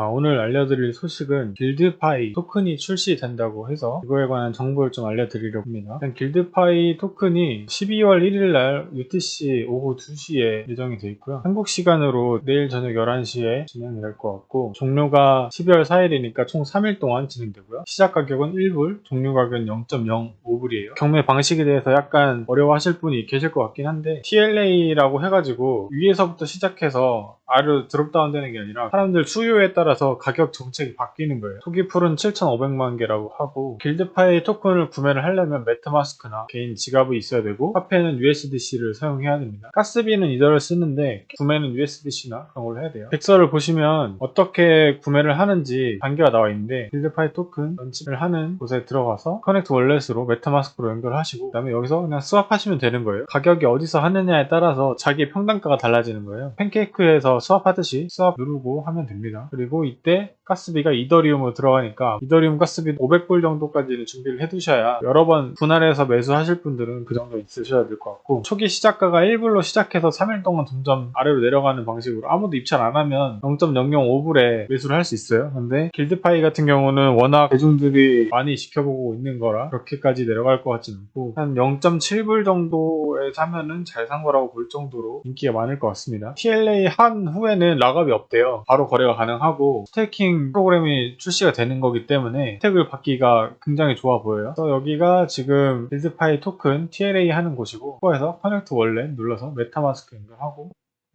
오늘 알려드릴 소식은 길드파이 토큰이 출시된다고 해서 이거에 관한 정보를 좀 알려드리려고 합니다. 일단 길드파이 토큰이 12월 1일날 UTC 오후 2시에 예정이 되어 있고요. 한국 시간으로 내일 저녁 11시에 진행이 될 것 같고, 종료가 12월 4일이니까 총 3일 동안 진행되고요. 시작 가격은 1불, 종료 가격은 0.05불이에요. 경매 방식에 대해서 약간 어려워하실 분이 계실 것 같긴 한데, TLA라고 해가지고 위에서부터 시작해서 아래로 드롭다운 되는 게 아니라 사람들 수요에 따라서 가격 정책이 바뀌는 거예요. 초기 풀은 7,500만 개라고 하고, 길드파이 토큰을 구매를 하려면 매트마스크나 개인 지갑이 있어야 되고, 화폐는 USDC를 사용해야 됩니다. 가스비는 이더를 쓰는데 구매는 USDC나 그런 걸로 해야 돼요. 백서를 보시면 어떻게 구매를 하는지 단계가 나와 있는데, 길드파이 토큰 런칭을 하는 곳에 들어가서 커넥트 월렛으로 매트마스크로 연결하시고, 그 다음에 여기서 그냥 스왑하시면 되는 거예요. 가격이 어디서 하느냐에 따라서 자기 평단가가 달라지는 거예요. 팬케이크에서 스왑하듯이 스왑 누르고 하면 됩니다. 그리고 이때 가스비가 이더리움으로 들어가니까 이더리움 가스비 500불 정도까지는 준비를 해두셔야, 여러 번 분할해서 매수하실 분들은 그 정도 있으셔야 될 것 같고, 초기 시작가가 1불로 시작해서 3일 동안 점점 아래로 내려가는 방식으로 아무도 입찰 안 하면 0.005불에 매수를 할 수 있어요. 근데 길드파이 같은 경우는 워낙 대중들이 많이 지켜보고 있는 거라 그렇게까지 내려갈 것 같지는 않고, 한 0.7불 정도에 사면은 잘 산 거라고 볼 정도로 인기가 많을 것 같습니다. TLA 한 후에는 락업이 없대요. 바로 거래가 가능하고 스테이킹 프로그램이 출시가 되는 거기 때문에 혜택을 받기가 굉장히 좋아 보여요. 그래서 여기가 지금 길드파이 토큰 TLA 하는 곳이고, 코어에서 커넥트 월렛 눌러서 메타마스크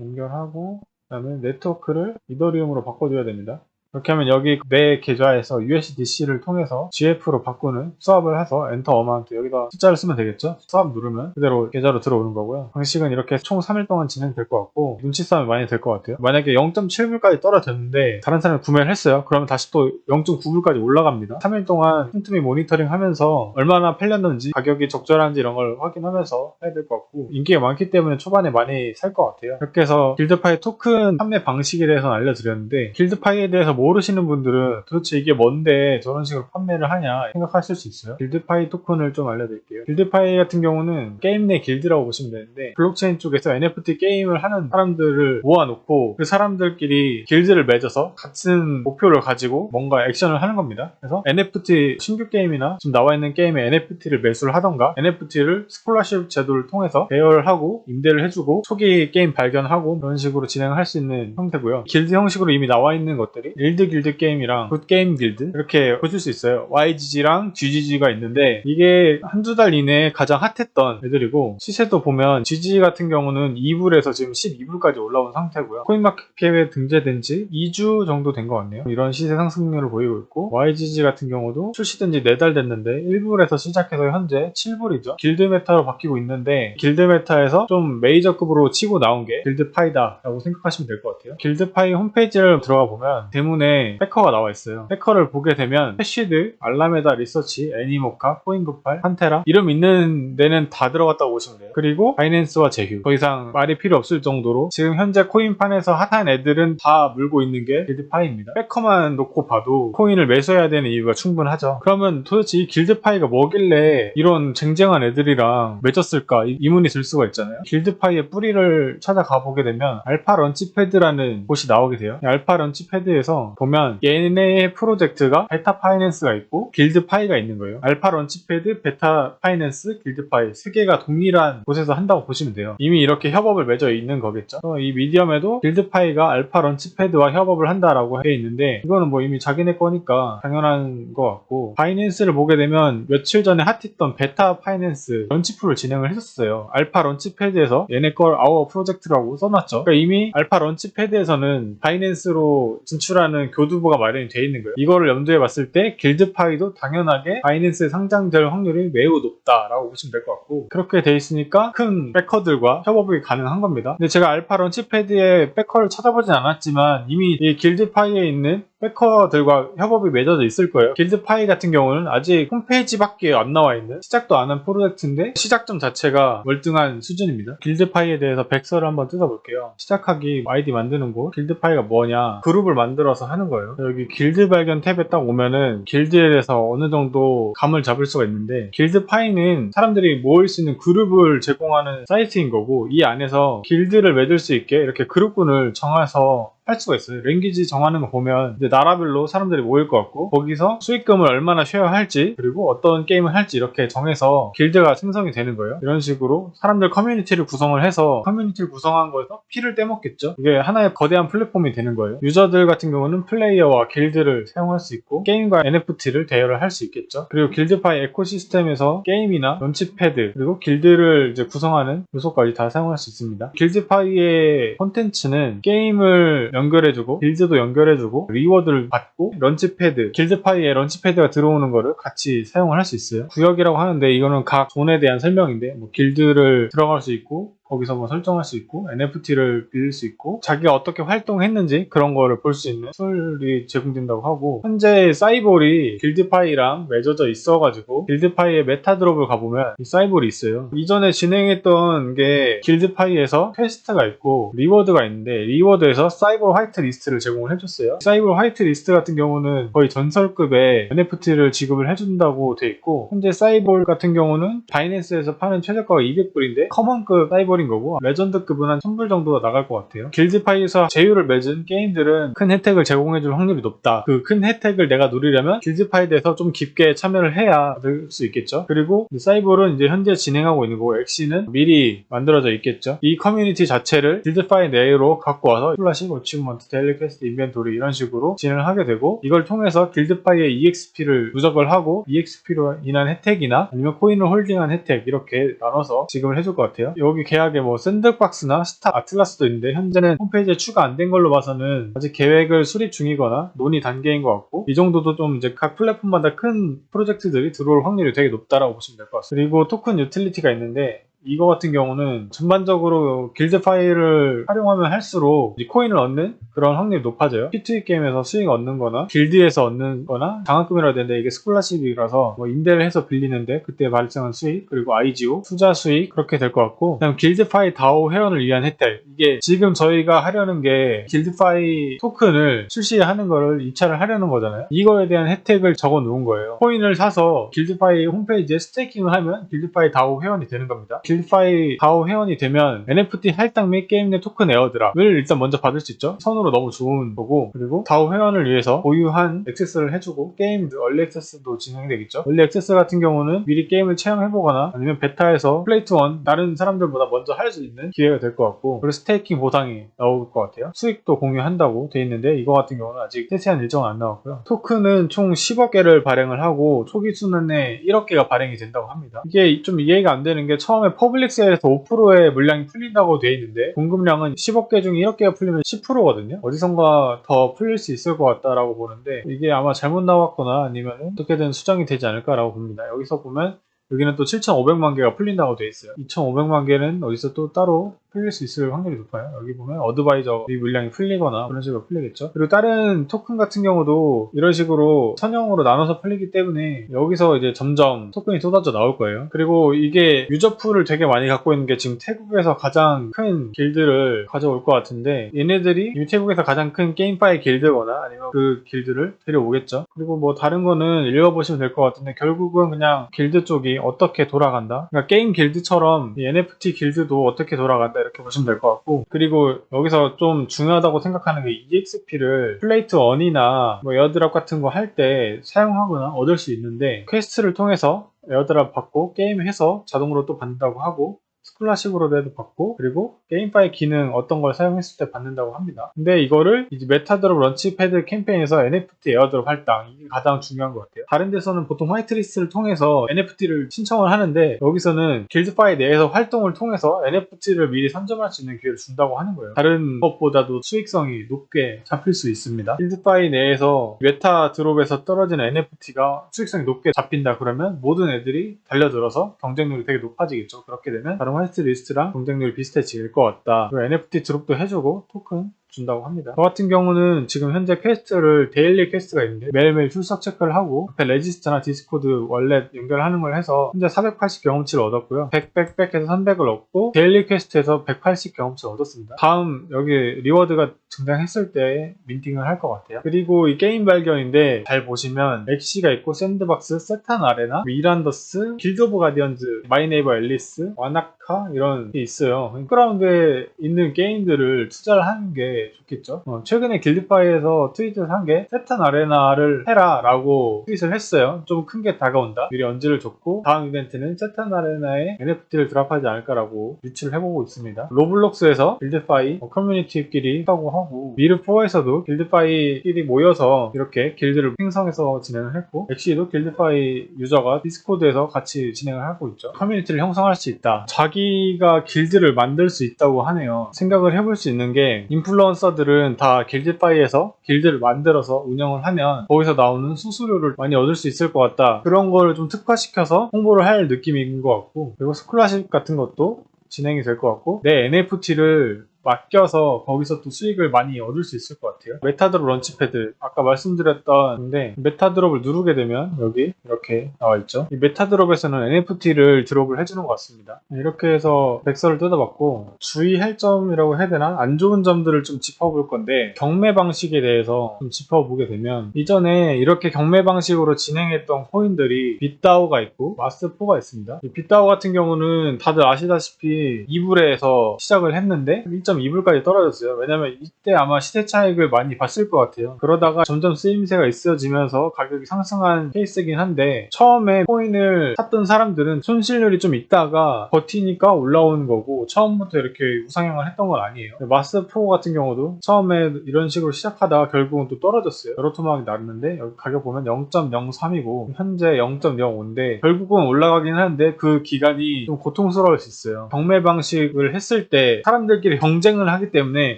연결하고 그 다음에 네트워크를 이더리움으로 바꿔줘야 됩니다. 그렇게 하면 여기 내 계좌에서 USDC를 통해서 GF로 바꾸는 스왑을 해서 엔터 어마운트, 여기다 숫자를 쓰면 되겠죠? 스왑 누르면 그대로 계좌로 들어오는 거고요. 방식은 이렇게 총 3일 동안 진행될 것 같고, 눈치 싸움이 많이 될 것 같아요. 만약에 0.7불까지 떨어졌는데 다른 사람이 구매를 했어요. 그러면 다시 또 0.9불까지 올라갑니다. 3일 동안 틈틈이 모니터링 하면서 얼마나 팔렸는지, 가격이 적절한지 이런 걸 확인하면서 해야 될 것 같고, 인기가 많기 때문에 초반에 많이 살 것 같아요. 이렇게 해서 길드파이 토큰 판매 방식에 대해서는 알려드렸는데, 길드파이에 대해서 모르시는 분들은 도대체 이게 뭔데 저런 식으로 판매를 하냐 생각하실 수 있어요. 길드파이 토큰을 좀 알려드릴게요. 길드파이 같은 경우는 게임 내 길드라고 보시면 되는데, 블록체인 쪽에서 NFT 게임을 하는 사람들을 모아놓고 그 사람들끼리 길드를 맺어서 같은 목표를 가지고 뭔가 액션을 하는 겁니다. 그래서 NFT 신규 게임이나 지금 나와 있는 게임에 NFT를 매수를 하던가, NFT를 스콜러십 제도를 통해서 대여를 하고 임대를 해주고 초기 게임 발견하고, 그런 식으로 진행을 할 수 있는 형태고요. 길드 형식으로 이미 나와 있는 것들이 일드 길드 게임이랑 굿게임 길드 이렇게 보실 수 있어요. YGG랑 GGG가 있는데, 이게 한두 달 이내에 가장 핫했던 애들이고, 시세도 보면 GG 같은 경우는 2불에서 지금 12불까지 올라온 상태고요. 코인마켓캡에 등재된 지 2주 정도 된 것 같네요. 이런 시세 상승률을 보이고 있고, YGG 같은 경우도 출시된 지 4달 됐는데 1불에서 시작해서 현재 7불이죠. 길드 메타로 바뀌고 있는데, 길드 메타에서 좀 메이저급으로 치고 나온 게 길드파이다 라고 생각하시면 될 것 같아요. 길드파이 홈페이지를 들어가 보면 대문에 백커가 나와 있어요. 백커를 보게 되면 패시드, 알라메다 리서치, 애니모카, 코인그팔, 판테라 이름 있는 데는 다 들어갔다고 보시면 돼요. 그리고 바이낸스와 제휴, 더 이상 말이 필요 없을 정도로 지금 현재 코인판에서 핫한 애들은 다 물고 있는 게 길드파이입니다. 백커만 놓고 봐도 코인을 매수해야 되는 이유가 충분하죠. 그러면 도대체 이 길드파이가 뭐길래 이런 쟁쟁한 애들이랑 맺었을까 의문이 들 수가 있잖아요. 길드파이의 뿌리를 찾아가 보게 되면 알파 런치패드라는 곳이 나오게 돼요. 알파 런치패드에서 보면 얘네의 프로젝트가 베타 파이낸스가 있고 길드파이가 있는 거예요. 알파 런치패드, 베타 파이낸스, 길드파이 세 개가 동일한 곳에서 한다고 보시면 돼요. 이미 이렇게 협업을 맺어 있는 거겠죠. 이 미디엄에도 길드파이가 알파 런치패드와 협업을 한다라고 해 있는데, 이거는 뭐 이미 자기네 거니까 당연한 것 같고, 바이낸스를 보게 되면 며칠 전에 핫했던 베타 파이낸스 런치풀을 진행을 했었어요. 알파 런치패드에서 얘네 걸 아워 프로젝트라고 써놨죠. 그러니까 이미 알파 런치패드에서는 바이낸스로 진출하는 교두보가 마련이 되어 있는 거예요. 이거를 염두에 봤을 때 길드파이도 당연하게 바이낸스에 상장될 확률이 매우 높다라고 보시면 될 것 같고, 그렇게 돼 있으니까 큰 백커들과 협업이 가능한 겁니다. 근데 제가 알파 런치패드의 백커를 찾아보진 않았지만 이미 이 길드파이에 있는 백커들과 협업이 맺어져 있을 거예요. 길드파이 같은 경우는 아직 홈페이지밖에 안 나와 있는, 시작도 안 한 프로젝트인데 시작점 자체가 월등한 수준입니다. 길드파이에 대해서 백서를 한번 뜯어볼게요. 시작하기, 아이디 만드는 곳, 길드파이가 뭐냐, 그룹을 만들어서 하는 거예요. 여기 길드 발견 탭에 딱 오면은 길드에 대해서 어느 정도 감을 잡을 수가 있는데, 길드파이는 사람들이 모일 수 있는 그룹을 제공하는 사이트인 거고, 이 안에서 길드를 맺을 수 있게 이렇게 그룹군을 정해서 할 수가 있어요. 랭귀지 정하는 거 보면 이제 나라별로 사람들이 모일 것 같고 거기서 수익금을 얼마나 쉐어할지 그리고 어떤 게임을 할지 이렇게 정해서 길드가 생성이 되는 거예요. 이런 식으로 사람들 커뮤니티를 구성을 해서 커뮤니티를 구성한 거에서 피를 떼먹겠죠. 이게 하나의 거대한 플랫폼이 되는 거예요. 유저들 같은 경우는 플레이어와 길드를 사용할 수 있고 게임과 NFT를 대여를 할 수 있겠죠. 그리고 길드파이 에코시스템에서 게임이나 런치패드 그리고 길드를 이제 구성하는 요소까지 다 사용할 수 있습니다. 길드파이의 콘텐츠는 게임을 연결해주고 길드도 연결해주고 리워드를 받고 런치패드 길드파이에 런치패드가 들어오는 거를 같이 사용을 할 수 있어요. 구역이라고 하는데 이거는 각 존에 대한 설명인데 뭐 길드를 들어갈 수 있고 거기서 뭐 설정할 수 있고 NFT를 빌릴 수 있고 자기가 어떻게 활동했는지 그런 거를 볼 수 있는 툴이 제공된다고 하고 현재 사이볼이 길드파이랑 맺어져 있어가지고 길드파이의 메타드롭을 가보면 이 사이볼이 있어요. 이전에 진행했던 게 길드파이에서 퀘스트가 있고 리워드가 있는데 리워드에서 사이볼 화이트 리스트를 제공을 해줬어요. 사이볼 화이트 리스트 같은 경우는 거의 전설급의 NFT를 지급을 해준다고 돼 있고 현재 사이볼 같은 경우는 바이낸스에서 파는 최저가가 200불인데 커먼급 사이볼 거고 레전드급은 한 1000불 정도가 나갈 것 같아요. 길드파이에서 제휴를 맺은 게임들은 큰 혜택을 제공해줄 확률이 높다. 그 큰 혜택을 내가 누리려면 길드파이에 대해서 좀 깊게 참여를 해야 될 수 있겠죠. 그리고 사이볼은 이제 현재 진행하고 있는 거고 엑시는 미리 만들어져 있겠죠. 이 커뮤니티 자체를 길드파이 내로 갖고 와서 플라시, 어치브먼트, 데일리 퀘스트, 인벤토리 이런 식으로 진행을 하게 되고 이걸 통해서 길드파이의 EXP를 누적을 하고 EXP로 인한 혜택이나 아니면 코인을 홀딩한 혜택 이렇게 나눠서 지급을 해줄 것 같아요. 여기 계약 뭐 샌드박스나 스타 아틀라스도 있는데 현재는 홈페이지에 추가 안 된 걸로 봐서는 아직 계획을 수립 중이거나 논의 단계인 것 같고 이 정도도 좀 이제 각 플랫폼마다 큰 프로젝트들이 들어올 확률이 되게 높다라고 보시면 될 것 같습니다. 그리고 토큰 유틸리티가 있는데 이거 같은 경우는 전반적으로 길드 파일을 활용하면 할수록 코인을 얻는 그런 확률이 높아져요. P2E 게임에서 수익 얻는 거나 길드에서 얻는 거나 장학금이라도 되는데 이게 스콜라십이라서 뭐 임대를 해서 빌리는데 그때 발생한 수익 그리고 IGO 투자 수익 그렇게 될 것 같고 그다음 길드파이 다오 회원을 위한 혜택 이게 지금 저희가 하려는 게 길드파이 토큰을 출시하는 거를 입찰을 하려는 거잖아요. 이거에 대한 혜택을 적어 놓은 거예요. 코인을 사서 길드파이 홈페이지에 스테이킹을 하면 길드파이 다오 회원이 되는 겁니다. 길드파이 다오 회원이 되면 NFT 할당 및 게임 내 토큰 에어드랍을 일단 먼저 받을 수 있죠. 선으로 너무 좋은 거고 그리고 다오 회원을 위해서 보유한 액세스를 해주고 게임 얼리 액세스도 진행되겠죠. 얼리 액세스 같은 경우는 미리 게임을 체험해보거나 아니면 베타에서 플레이트 원 다른 사람들보다 먼저 할 수 있는 기회가 될 것 같고 그리고 스테이킹 보상이 나올 것 같아요. 수익도 공유한다고 돼 있는데 이거 같은 경우는 아직 세세한 일정은 안 나왔고요. 토큰은 총 10억 개를 발행을 하고 초기 수는에 1억 개가 발행이 된다고 합니다. 이게 좀 이해가 안 되는 게 처음에 퍼블릭 세일에서 5%의 물량이 풀린다고 돼 있는데 공급량은 10억 개 중 1억 개가 풀리면 10%거든요. 어디선가 더 풀릴 수 있을 것 같다라고 보는데 이게 아마 잘못 나왔거나 아니면 어떻게든 수정이 되지 않을까라고 봅니다. 여기서 보면 여기는 또 7,500만 개가 풀린다고 돼 있어요. 2,500만 개는 어디서 또 따로 풀릴 수 있을 확률이 높아요. 여기 보면 어드바이저의 물량이 풀리거나 그런 식으로 풀리겠죠. 그리고 다른 토큰 같은 경우도 이런 식으로 선형으로 나눠서 풀리기 때문에 여기서 이제 점점 토큰이 쏟아져 나올 거예요. 그리고 이게 유저풀을 되게 많이 갖고 있는 게 지금 태국에서 가장 큰 길드를 가져올 것 같은데 얘네들이 이미 태국에서 가장 큰 게임파이 길드거나 아니면 그 길드를 데려오겠죠. 그리고 뭐 다른 거는 읽어보시면 될 것 같은데 결국은 그냥 길드 쪽이 어떻게 돌아간다. 그러니까 게임 길드처럼 이 NFT 길드도 어떻게 돌아간다 이렇게 보시면 될 것 같고 그리고 여기서 좀 중요하다고 생각하는 게 EXP를 플레이트 1이나 뭐 에어드랍 같은 거 할 때 사용하거나 얻을 수 있는데 퀘스트를 통해서 에어드랍 받고 게임해서 자동으로 또 받는다고 하고 스콜라십으로도 해도 받고 그리고 게임파이 기능 어떤 걸 사용했을 때 받는다고 합니다. 근데 이거를 이제 메타드롭 런치패드 캠페인에서 NFT 에어드롭 할당 이게 가장 중요한 것 같아요. 다른 데서는 보통 화이트리스트를 통해서 NFT를 신청을 하는데 여기서는 길드파이 내에서 활동을 통해서 NFT를 미리 선점할 수 있는 기회를 준다고 하는 거예요. 다른 것보다도 수익성이 높게 잡힐 수 있습니다. 길드파이 내에서 메타드롭에서 떨어지는 NFT가 수익성이 높게 잡힌다 그러면 모든 애들이 달려들어서 경쟁률이 되게 높아지겠죠. 그렇게 되면 다른 화이트리스트랑 경쟁률이 비슷해질 것 같다. 그리고 NFT 드롭도 해주고 토큰 준다고 합니다. 저 같은 경우는 지금 현재 퀘스트를 데일리 퀘스트가 있는데 매일매일 출석 체크를 하고 앞에 레지스트나 디스코드 월렛 연결하는 걸 해서 현재 480 경험치를 얻었고요. 100 해서 300을 얻고 데일리 퀘스트에서 180 경험치를 얻었습니다. 다음 여기 리워드가 등장했을 때 민팅을 할 것 같아요. 그리고 이 게임 발견인데 잘 보시면 엑시가 있고 샌드박스, 세탄 아레나, 미란더스, 길드 오브 가디언즈, 마이네이버 앨리스, 와나카 이런 게 있어요. 그라운드에 있는 게임들을 투자를 하는 게 게 좋겠죠. 최근에 길드파이에서 트윗을 한 게 세턴 아레나를 해라 라고 트윗을 했어요. 좀 큰 게 다가온다. 미리 언지를 줬고 다음 이벤트는 세턴 아레나에 NFT를 드랍하지 않을까라고 유치를 해보고 있습니다. 로블록스에서 길드파이 커뮤니티끼리 하고 미르4에서도 길드파이끼리 모여서 이렇게 길드를 생성해서 진행을 했고, 엑시도 길드파이 유저가 디스코드에서 같이 진행을 하고 있죠. 커뮤니티를 형성할 수 있다. 자기가 길드를 만들 수 있다고 하네요. 생각을 해볼 수 있는 게, 인플루언서들은 다 길드파이에서 길드를 만들어서 운영을 하면 거기서 나오는 수수료를 많이 얻을 수 있을 것 같다. 그런 거를 좀 특화시켜서 홍보를 할 느낌인 것 같고, 그리고 스콜라십 같은 것도 진행이 될 것 같고, 내 NFT를 맡겨서 거기서 또 수익을 많이 얻을 수 있을 것 같아요. 메타드롭 런치패드, 아까 말씀드렸던데, 메타드롭을 누르게 되면 여기 이렇게 나와 있죠. 이 메타드롭에서는 NFT를 드롭을 해주는 것 같습니다. 이렇게 해서 백서를 뜯어봤고, 주의할 점이라고 해야 되나? 안 좋은 점들을 좀 짚어볼 건데, 경매 방식에 대해서 좀 짚어보게 되면, 이전에 이렇게 경매 방식으로 진행했던 코인들이 빗다오가 있고 마스4가 있습니다. 이 빗다오 같은 경우는 다들 아시다시피 2불에서 시작을 했는데 1.2불까지 떨어졌어요. 왜냐면 이때 아마 시세 차익을 많이 봤을 것 같아요. 그러다가 점점 쓰임새가 있어지면서 가격이 상승한 케이스긴 한데, 처음에 코인을 샀던 사람들은 손실률이 좀 있다가 버티니까 올라오는 거고, 처음부터 이렇게 우상향을 했던 건 아니에요. 마스4 같은 경우도 처음에 이런 식으로 시작하다가 결국은 또 떨어졌어요. 여러 토막이 났는데 여기 가격 보면 0.03이고 현재 0.05인데 결국은 올라가긴 하는데 그 기간이 좀 고통스러울 수 있어요. 경매 방식을 했을 때 사람들끼리 경쟁을 하기 때문에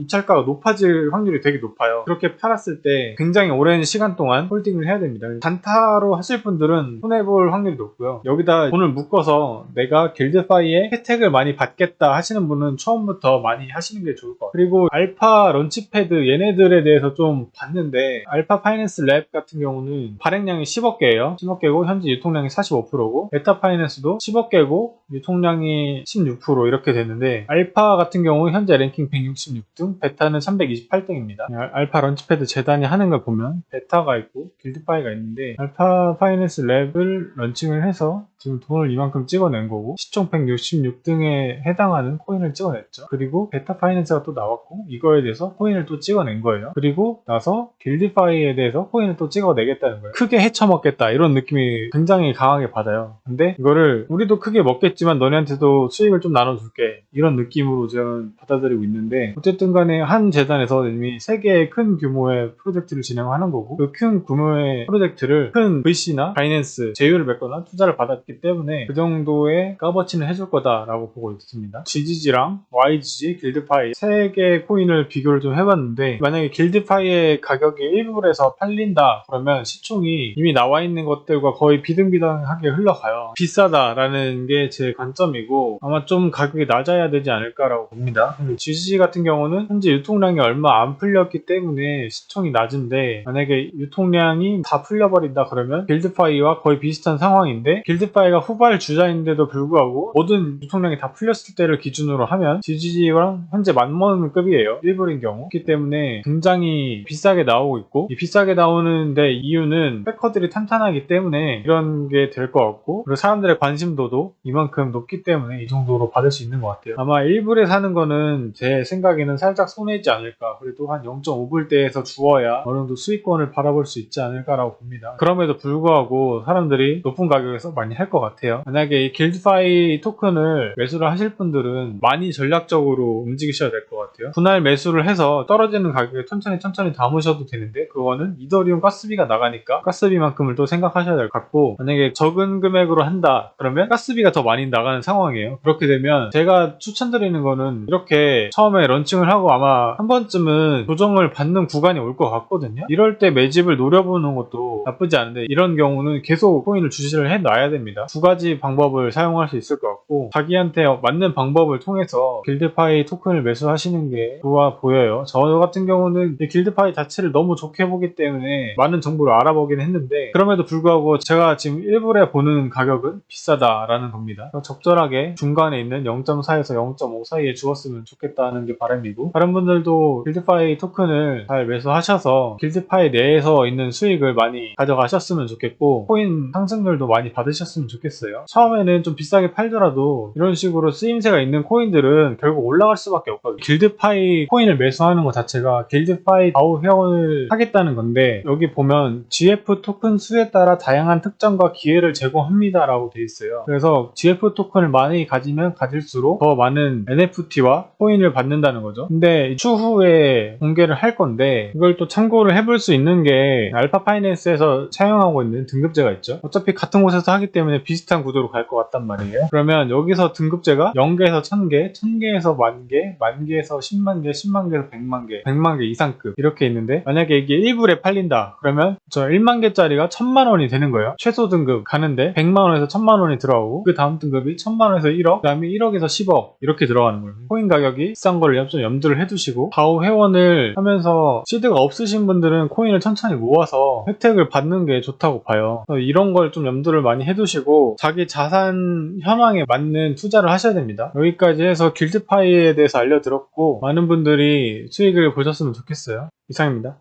입찰가가 높아질 확률이 되게 높아요. 그렇게 팔았을 때 굉장히 오랜 시간 동안 홀딩을 해야 됩니다. 단타로 하실 분들은 손해볼 확률이 높고요. 여기다 돈을 묶어서 내가 길드파이에 혜택을 많이 받겠다 하시는 분은 처음부터 많이 하시는 게 좋을 것 같아요. 그리고 알파 런치패드 얘네들에 대해서 좀 봤는데, 알파 파이낸스 랩 같은 경우는 발행량이 10억 개예요. 10억 개고 현재 유통량이 45%고, 베타 파이낸스도 10억 개고 유통량이 16% 이렇게 되는데, 알파 같은 경우 현재 랭킹 166등, 베타는 328등입니다. 알파 런치패드 재단이 하는 걸 보면 베타가 있고 길드파이가 있는데, 알파 파이낸스 랩을 런칭을 해서 지금 돈을 이만큼 찍어낸 거고, 시총 166등에 해당하는 코인을 찍어냈죠. 그리고 베타 파이낸스가 또 나왔고, 이거에 대해서 코인을 또 찍어낸 거예요. 그리고 나서 길드파이에 대해서 코인을 또 찍어내겠다는 거예요. 크게 헤쳐먹겠다, 이런 느낌이 굉장히 강하게 받아요. 근데 이거를 우리도 크게 먹겠지만 너네한테도 수익을 좀 나눠줄게, 이런 느낌으로 저는 받아들이고 있는데, 어쨌든 간에 한 재단에서 이미 3개의 큰 규모의 프로젝트를 진행하는 거고, 그 큰 규모의 프로젝트를 큰 VC나 바이낸스 제휴를 맺거나 투자를 받았기 때문에 그 정도의 값어치는 해줄 거다라고 보고 있습니다. GGG랑 YGG, 길드파이 3개의 코인을 비교를 좀 해봤는데, 만약에 길드파이의 가격이 1불에서 팔린다 그러면 시총이 이미 나와 있는 것들과 거의 비등비등하게 흘러가요. 비싸다라는 게 제 관점이고, 아마 좀 가격이 낮아야 되지 않을까라고 봅니다. GGG 같은 경우는 현재 유통량이 얼마 안 풀렸기 때문에 시총이 낮은데, 만약에 유통량이 다 풀려버린다 그러면 길드파이와 거의 비슷한 상황인데, 길드파이가 후발 주자인데도 불구하고 모든 유통량이 다 풀렸을 때를 기준으로 하면 GGG랑 현재 맞먹는 급이에요. 1불인 경우. 그렇기 때문에 굉장히 비싸게 나오고 있고, 이 비싸게 나오는데 이유는 백커들이 탄탄하기 때문에 이런 게 될 것 같고, 그리고 사람들의 관심도도 이만큼 높기 때문에 이 정도로 받을 수 있는 것 같아요. 아마 1불에 사는 거는 제 생각에는 살짝 손해지 않을까. 그래도 한 0.5불대에서 주어야 어느 정도 수익권을 바라볼 수 있지 않을까라고 봅니다. 그럼에도 불구하고 사람들이 높은 가격에서 많이 할 것 같아요. 만약에 이 길드파이 토큰을 매수를 하실 분들은 많이 전략적으로 움직이셔야 될 것 같아요. 분할 매수를 해서 떨어지는 가격에 천천히 담으셔도 되는데, 그거는 이더리움 가스비가 나가니까 가스비만큼을 또 생각하셔야 될 것 같고, 만약에 적은 금액으로 한다 그러면 가스비가 더 많이 나가는 상황이에요. 그렇게 되면 제가 추천드리는 거는, 이렇게 처음에 런칭을 하고 아마 한 번쯤은 조정을 받는 구간이 올 것 같거든요. 이럴 때 매집을 노려보는 것도 나쁘지 않은데, 이런 경우는 계속 코인을 주시를 해놔야 됩니다. 두 가지 방법을 사용할 수 있을 것 같고, 자기한테 맞는 방법을 통해서 길드파이 토큰을 매수하시는 게 좋아 보여요. 저 같은 경우는 이 길드파이 자체를 너무 좋게 보기 때문에 많은 정보를 알아보긴 했는데, 그럼에도 불구하고 제가 지금 1불에 보는 가격은 비싸다라는 겁니다. 적절하게 중간에 있는 0.4에서 0.5 사이에 주었으면 좋겠다는 게 바람이고, 다른 분들도 길드파이 토큰을 잘 매수하셔서 길드파이 내에서 있는 수익을 많이 가져가셨으면 좋겠고, 코인 상승률도 많이 받으셨으면 하셨으면 좋겠어요. 처음에는 좀 비싸게 팔더라도 이런 식으로 쓰임새가 있는 코인들은 결국 올라갈 수밖에 없거든요. 길드파이 코인을 매수하는 것 자체가 길드파이 DAO 회원을 하겠다는 건데, 여기 보면 GF 토큰 수에 따라 다양한 특전과 기회를 제공합니다 라고 돼 있어요. 그래서 GF 토큰을 많이 가지면 가질수록 더 많은 NFT와 코인을 받는다는 거죠. 근데 추후에 공개를 할 건데, 이걸 또 참고를 해볼 수 있는 게 알파 파이낸스에서 사용하고 있는 등급제가 있죠. 어차피 같은 곳에서 하기 때문에 비슷한 구도로 갈 것 같단 말이에요. 그러면 여기서 등급제가 0개에서 1000개, 1000개에서 10,000개, 10,000개에서 10만 개, 10만 개에서 100만 개, 100만 개 이상급 이렇게 있는데, 만약에 이게 1불에 팔린다 그러면 저 1만 개짜리가 1000만 원이 되는 거예요. 최소 등급 가는데 100만 원에서 1000만 원이 들어가고, 그 다음 등급이 1000만 원에서 1억, 그 다음에 1억에서 10억 이렇게 들어가는 거예요. 코인 가격이 비싼 거를 좀 염두를 해두시고, DAO 회원을 하면서 시드가 없으신 분들은 코인을 천천히 모아서 혜택을 받는 게 좋다고 봐요. 이런 걸 좀 염두를 많이 해두시고 자기 자산 현황에 맞는 투자를 하셔야 됩니다. 여기까지 해서 길드파이에 대해서 알려드렸고, 많은 분들이 수익을 보셨으면 좋겠어요. 이상입니다.